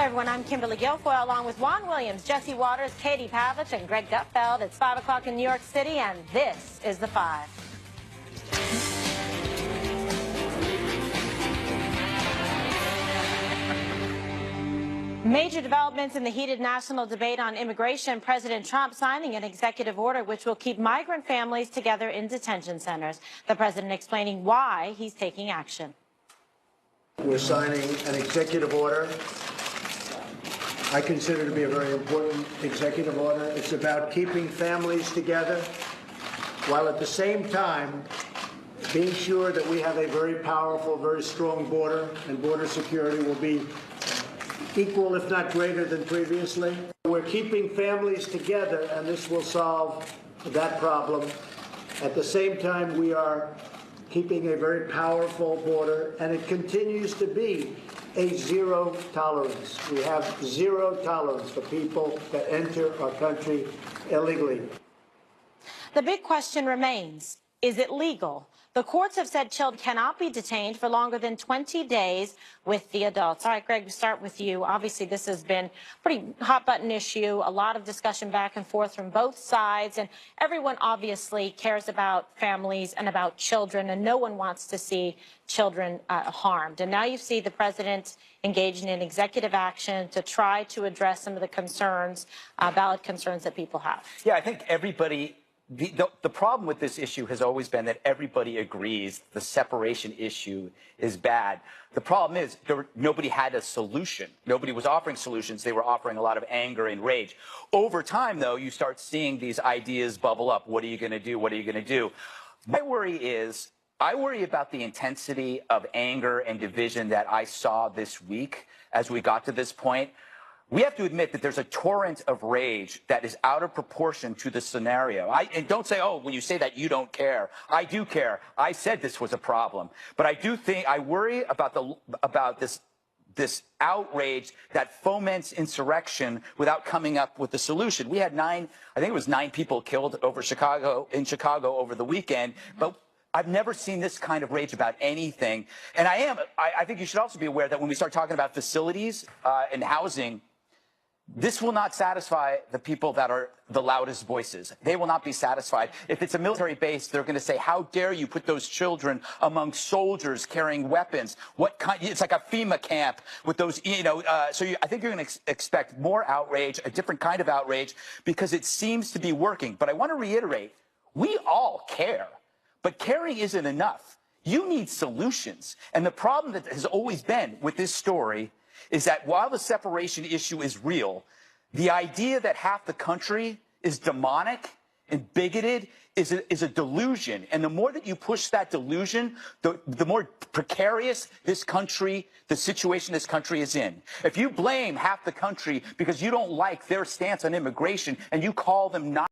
Hello, everyone. I'm Kimberly Guilfoyle, along with Juan Williams, Jesse Waters, Katie Pavlich, and Greg Gutfeld. It's 5 o'clock in New York City, and this is The Five. Major developments in the heated national debate on immigration. President Trump signing an executive order which will keep migrant families together in detention centers. The president explaining why he's taking action. We're signing an executive order I consider to be a very important executive order. It's about keeping families together while at the same time being sure that we have a very powerful, very strong border, and border security will be equal, if not greater, than previously. We're keeping families together, and this will solve that problem. At the same time, we are keeping a very powerful border, and it continues to be a zero tolerance. We have zero tolerance for people that enter our country illegally. The big question remains, is it legal? The courts have said children cannot be detained for longer than 20 days with the adults. All right, Greg, we start with you. Obviously, this has been a pretty hot-button issue, a lot of discussion back and forth from both sides, and everyone obviously cares about families and about children, and no one wants to see children harmed. And now you see the president engaging in executive action to try to address some of the concerns, valid concerns that people have. Yeah, I think everybody... The problem with this issue has always been that everybody agrees the separation issue is bad. The problem is nobody had a solution. Nobody was offering solutions. They were offering a lot of anger and rage. Over time, though, you start seeing these ideas bubble up. What are you going to do? What are you going to do? My worry is, I worry about the intensity of anger and division that I saw this week as we got to this point. We have to admit that there's a torrent of rage that is out of proportion to the scenario. And don't say, oh, when you say that, you don't care. I do care. I said this was a problem. But I do think, I worry about this outrage that foments insurrection without coming up with a solution. We had I think it was 9 people killed in Chicago over the weekend. But I've never seen this kind of rage about anything. And I think you should also be aware that when we start talking about facilities and housing, this will not satisfy the people that are the loudest voices. They will not be satisfied. If it's a military base, they're going to say, how dare you put those children among soldiers carrying weapons? What kind? It's like a FEMA camp with those, I think you're going to expect more outrage, a different kind of outrage, because it seems to be working. But I want to reiterate, we all care, but caring isn't enough. You need solutions. And the problem that has always been with this story is that while the separation issue is real, the idea that half the country is demonic and bigoted is a delusion. And the more that you push that delusion, the more precarious this country, the situation this country is in. If you blame half the country because you don't like their stance on immigration and you call them not